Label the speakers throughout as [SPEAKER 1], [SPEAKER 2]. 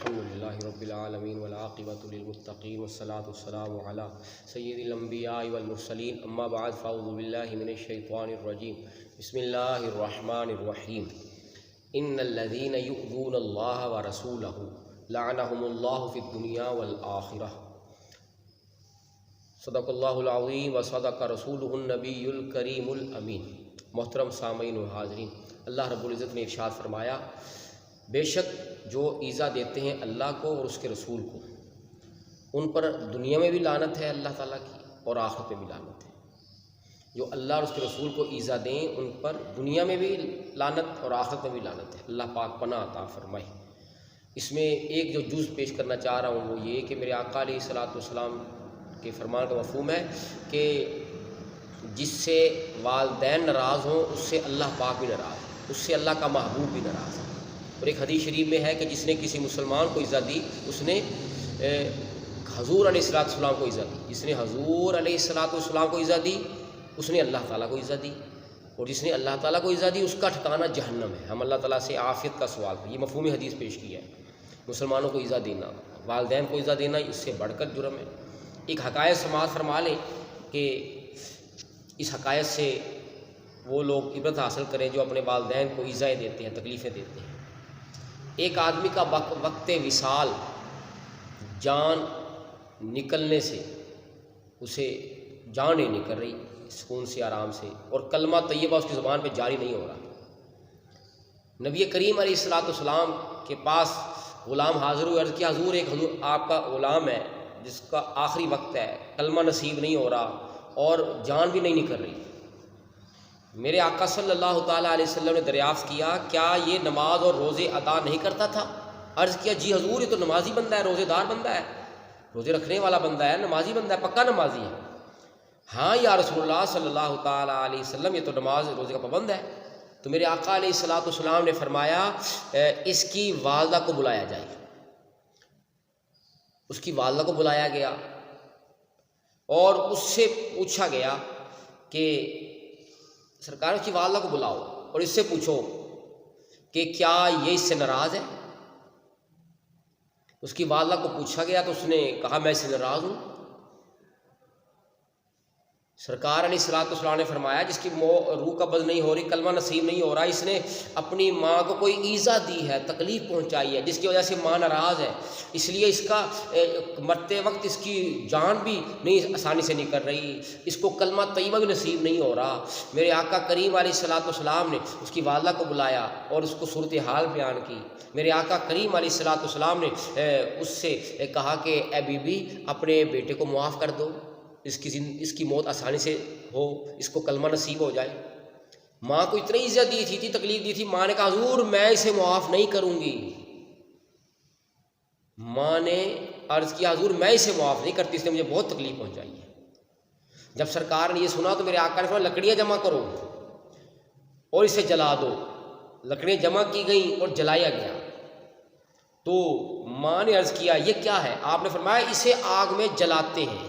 [SPEAKER 1] الحمدللہ رب العالمین والعاقبۃ للمتقین والصلاۃ والسلام علی سید الانبیاء والمرسلین اما بعد فاعوذ باللہ من الشیطان الرجیم بسم اللہ الرحمن الرحیم ان الذین یؤذون اللہ ورسولہ لعنہم اللہ فی الدنیا والآخرہ صدق اللہ العظیم وصدق رسولہ النبی الکریم الامین۔ محترم سامعین و حاضرین، اللہ رب العزت نے ارشاد فرمایا، بے شک جو ایذا دیتے ہیں اللہ کو اور اس کے رسول کو، ان پر دنیا میں بھی لعنت ہے اللہ تعالیٰ کی اور آخرت میں بھی لعنت ہے۔ جو اللہ اور اس کے رسول کو ایذا دیں ان پر دنیا میں بھی لعنت اور آخرت میں بھی لعنت ہے۔ اللہ پاک پناہ عطا فرمائے۔ اس میں ایک جو جز پیش کرنا چاہ رہا ہوں وہ یہ کہ میرے آقا علیہ الصلوۃ والسلام کے فرمان کا مفہوم ہے کہ جس سے والدین ناراض ہوں اس سے اللہ پاک بھی ناراض ہے، اس سے اللہ کا محبوب بھی ناراض ہے۔ اور ایک حدیث شریف میں ہے کہ جس نے کسی مسلمان کو عزت دی اس نے حضور علیہ السلام کو عزت دی، جس نے حضور علیہ السلام کو عزت دی اس نے اللہ تعالیٰ کو عزت دی، اور جس نے اللہ تعالیٰ کو عزت دی اس کا ٹھکانہ جہنم ہے۔ ہم اللہ تعالیٰ سے عافیت کا سوال کریں۔ یہ مفہوم حدیث پیش کیا ہے۔ مسلمانوں کو عزت دینا، والدین کو عزت دینا، اس سے بڑھ کر جرم ہے۔ ایک حقائق سماعت فرما لیں کہ اس حقائق سے وہ لوگ عبرت حاصل کریں جو اپنے والدین کو ایذائیں دیتے ہیں، تکلیفیں دیتے ہیں۔ ایک آدمی کا وقت وصال جان نکلنے سے اسے جان نہیں نکل رہی سکون سے، آرام سے، اور کلمہ طیبہ اس کی زبان پہ جاری نہیں ہو رہا۔ نبی کریم علیہ السلام کے پاس غلام حاضر ہوئے، عرض کیا حضور آپ کا غلام ہے جس کا آخری وقت ہے، کلمہ نصیب نہیں ہو رہا اور جان بھی نہیں نکل رہی۔ میرے آقا صلی اللہ تعالیٰ علیہ وسلم نے دریافت کیا، کیا یہ نماز اور روزے ادا نہیں کرتا تھا؟ عرض کیا جی حضور، یہ تو نمازی بندہ ہے، روزے دار بندہ ہے، روزے رکھنے والا بندہ ہے، نمازی بندہ ہے، پکا نمازی ہے۔ ہاں یا رسول اللہ صلی اللہ تعالیٰ علیہ وسلم، یہ تو نماز روزے کا پابند ہے۔ تو میرے آقا علیہ السلام نے فرمایا اس کی والدہ کو بلایا جائے۔ اس کی والدہ کو بلایا گیا اور اس سے پوچھا گیا کہ سرکار اس کی والدہ کو بلاؤ اور اس سے پوچھو کہ کیا یہ اس سے ناراض ہے۔ اس کی والدہ کو پوچھا گیا تو اس نے کہا میں اس سے ناراض ہوں۔ سرکار علیہ السلام نے فرمایا جس کی روح قبض نہیں ہو رہی، کلمہ نصیب نہیں ہو رہا، اس نے اپنی ماں کو کوئی ایذا دی ہے، تکلیف پہنچائی ہے جس کی وجہ سے ماں ناراض ہے، اس لیے اس کا مرتے وقت اس کی جان بھی نہیں آسانی سے نکل رہی، اس کو کلمہ طیبہ بھی نصیب نہیں ہو رہا۔ میرے آقا کریم علیہ السلام نے اس کی والدہ کو بلایا اور اس کو صورتحال بیان کی۔ میرے آقا کریم علیہ السلام نے اس سے کہا کہ اے بی بی اپنے بیٹے کو معاف کر دو، اس کی موت آسانی سے ہو، اس کو کلمہ نصیب ہو جائے۔ ماں کو اتنی عزت دی تھی، تکلیف دی تھی، ماں نے کہا حضور میں اسے معاف نہیں کروں گی۔ ماں نے عرض کیا حضور میں اسے معاف نہیں کرتی، اس نے مجھے بہت تکلیف پہنچائی ہے۔ جب سرکار نے یہ سنا تو میرے آقا نے فرمایا لکڑیاں جمع کرو اور اسے جلا دو۔ لکڑیاں جمع کی گئیں اور جلایا گیا۔ تو ماں نے عرض کیا یہ کیا ہے؟ آپ نے فرمایا اسے آگ میں جلاتے ہیں۔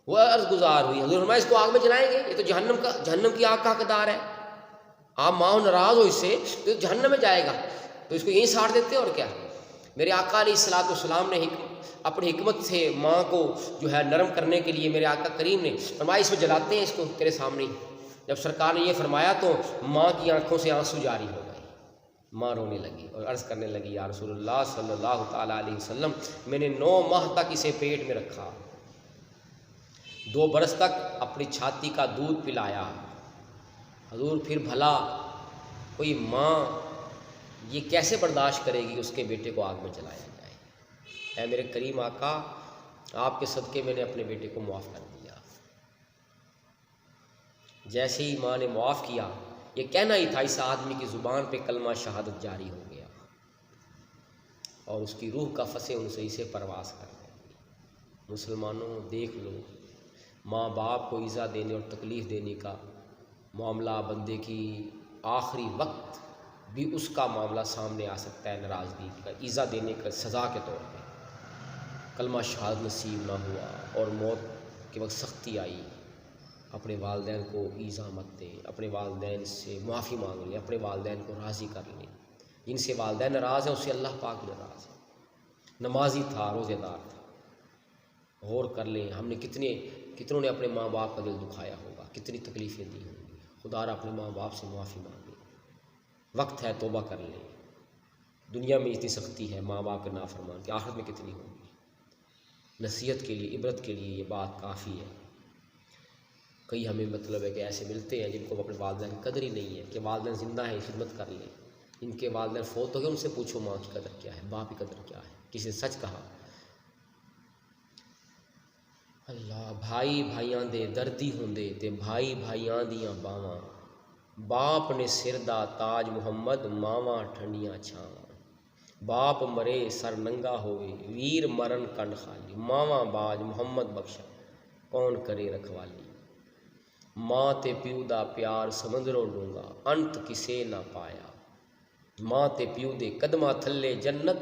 [SPEAKER 1] وہ عرض گزار ہوئی، حضور فرمایا اس کو آگ میں جلائیں گے؟ یہ تو جہنم کی آگ کا حقدار ہے۔ آپ ماں ناراض ہو اس سے تو جہنم میں جائے گا، تو اس کو یہیں ساڑ دیتے اور کیا۔ میرے آقا علیہ السلام نے اپنی حکمت سے ماں کو جو ہے نرم کرنے کے لیے میرے آقا کریم نے فرمایا اس میں جلاتے ہیں اس کو تیرے سامنے ہی۔ جب سرکار نے یہ فرمایا تو ماں کی آنکھوں سے آنسو جاری ہو گئے، ماں رونے لگی اور عرض کرنے لگی یا رسول اللہ صلی اللہ تعالیٰ علیہ وسلم میں نے 9 ماہ تک اسے پیٹ میں رکھا، 2 برس تک اپنی چھاتی کا دودھ پلایا۔ حضور پھر بھلا کوئی ماں یہ کیسے برداشت کرے گی اس کے بیٹے کو آگ میں جلایا جائے؟ اے میرے کریم آقا، آپ کے صدقے میں نے اپنے بیٹے کو معاف کر دیا۔ جیسے ہی ماں نے معاف کیا، یہ کہنا ہی تھا اس آدمی کی زبان پہ کلمہ شہادت جاری ہو گیا اور اس کی روح کا فص انسئی سے پرواز کر گئی۔ مسلمانوں دیکھ لو، ماں باپ کو ایذا دینے اور تکلیف دینے کا معاملہ، بندے کی آخری وقت بھی اس کا معاملہ سامنے آ سکتا ہے، ناراضگی کا، ایذا دینے کا سزا کے طور پہ۔ کلمہ شہادت نصیب نہ ہوا اور موت کے وقت سختی آئی، اپنے والدین کو ایذا مت دیں، اپنے والدین سے معافی مانگ لیں، اپنے والدین کو راضی کر لیں۔ جن سے والدین ناراض ہیں اس سے اللہ پاک ناراض ہے۔ نمازی تھا، روزے دار تھا۔ غور کر لیں ہم نے کتنوں نے اپنے ماں باپ کا دل دکھایا ہوگا، کتنی تکلیفیں دی ہوں گی۔ خدا را اپنے ماں باپ سے معافی مانگے، وقت ہے توبہ کر لیں۔ دنیا میں اتنی سختی ہے ماں باپ کے نافرمان کی، آخرت میں کتنی ہوگی۔ نصیحت کے لیے، عبرت کے لیے یہ بات کافی ہے۔ کئی ہمیں مطلب ہے کہ ایسے ملتے ہیں جن کو اپنے والدین کی قدر ہی نہیں ہے، کہ والدین زندہ ہیں خدمت کر لیں، ان کے والدین فوت ہو گئے ان سے پوچھو ماں کی قدر کیا ہے، باپ کی قدر کیا ہے۔ کسی نے سچ کہا، اللہ بھائی بھائیاں دے دردی ہوندے تے بھائی بھائیاں دیاں باواں، باپ نے سر دا تاج محمد، ماواں ٹھنڈیاں چھاواں۔ باپ مرے سر ننگا ہوئے، ویر مرن کنڈ خالی، ماواں باج محمد بخشا کون کرے رکھوالی۔ ماں تے پیو دا پیار سمندروں ڈونگا، انت کسے نہ پایا۔ ماں تے پیو دے قدماں تھلے جنت،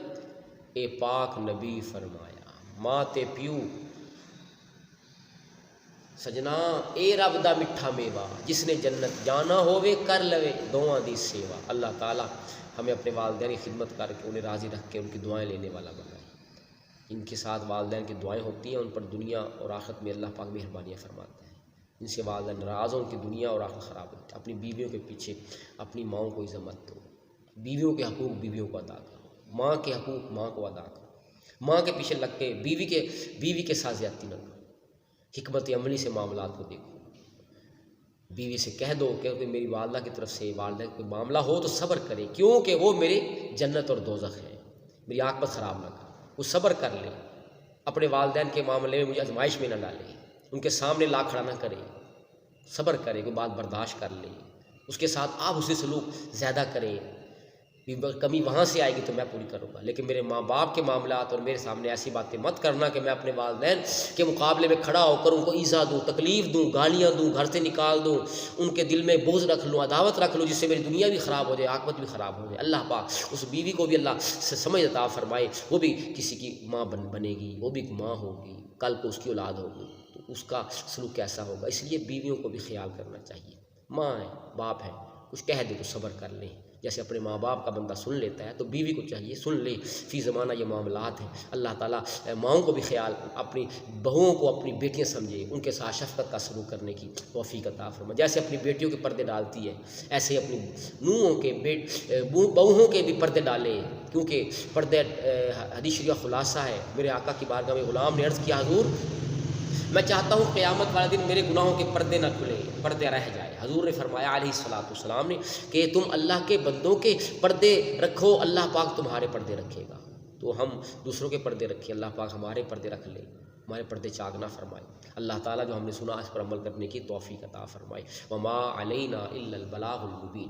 [SPEAKER 1] اے پاک نبی فرمایا۔ ماں تے پیو سجنا اے رب دا مٹھا میوہ، جس نے جنت جانا ہووے کر لوے دعاں دی سیوا۔ اللہ تعالی ہمیں اپنے والدین کی خدمت کر کے انہیں راضی رکھ کے ان کی دعائیں لینے والا بنائے۔ ان کے ساتھ والدین کی دعائیں ہوتی ہیں، ان پر دنیا اور آخرت میں اللہ پاک مہربانیاں فرماتا ہے۔ ان سے والدین ناراض ہوں، ان کی دنیا اور آخرت خراب ہوتی ہے۔ اپنی بیویوں کے پیچھے اپنی ماؤں کو عزت مت دو، بیویوں کے حقوق بیویوں کو ادا کرو، ماں کے حقوق ماں کو ادا کرو۔ ماں کے پیچھے لگ کے بیوی کے ساتھ زیادتی نہ کرو، حکمت عملی سے معاملات کو دیکھو۔ بیوی سے کہہ دو کہ میری والدہ کی طرف سے والدہ کوئی معاملہ ہو تو صبر کرے، کیونکہ وہ میرے جنت اور دوزخ ہے، میری عاقبت خراب نہ کرے۔ وہ صبر کر لے، اپنے والدین کے معاملے میں مجھے آزمائش میں نہ ڈالے، ان کے سامنے لا کھڑا نہ کرے، صبر کرے، کوئی بات برداشت کر لے، اس کے ساتھ آپ اسے سلوک زیادہ کریں۔ کمی وہاں سے آئے گی تو میں پوری کروں گا، لیکن میرے ماں باپ کے معاملات اور میرے سامنے ایسی باتیں مت کرنا کہ میں اپنے والدین کے مقابلے میں کھڑا ہو کر ان کو ایذا دوں، تکلیف دوں، گالیاں دوں، گھر سے نکال دوں، ان کے دل میں بغض رکھ لوں، عداوت رکھ لوں، جس سے میری دنیا بھی خراب ہو جائے، عاقبت بھی خراب ہو جائے۔ اللہ پاک اس بیوی کو بھی اللہ سے سمجھ عطا فرمائے، وہ بھی کسی کی ماں بنے گی، وہ بھی ایک ماں ہوگی، کل کو اس کی اولاد ہوگی تو اس کا سلوک کیسا ہوگا۔ اس لیے بیویوں کو بھی خیال کرنا چاہیے۔ ماں ہے، باپ ہے، کچھ کہہ دے تو صبر کر لیں، جیسے اپنے ماں باپ کا بندہ سن لیتا ہے تو بیوی کو چاہیے سن لے۔ فی زمانہ یہ معاملات ہیں۔ اللہ تعالیٰ ماؤں کو بھی خیال، اپنی بہوؤں کو اپنی بیٹیاں سمجھے، ان کے ساتھ شفقت کا سلوک کرنے کی توفیق عطا فرمائے۔ جیسے اپنی بیٹیوں کے پردے ڈالتی ہے، ایسے اپنی نوحوں کے بہوؤں کے بھی پردے ڈالے، کیونکہ پردے حدیث شریف خلاصہ ہے۔ میرے آقا کی بارگاہ میں غلام نے عرض کیا، حضور میں چاہتا ہوں قیامت والے دن میرے گناہوں کے پردے نہ کھلے، پردے رہ جائے۔ حضور نے فرمایا علیہ الصلوۃ والسلام نے کہ تم اللہ کے بندوں کے پردے رکھو، اللہ پاک تمہارے پردے رکھے گا۔ تو ہم دوسروں کے پردے رکھیں، اللہ پاک ہمارے پردے رکھ لے، ہمارے پردے چاک نہ فرمائے۔ اللہ تعالیٰ جو ہم نے سنا اس پر عمل کرنے کی توفیق عطا فرمائے۔ وما علینا الا البلاغ المبین۔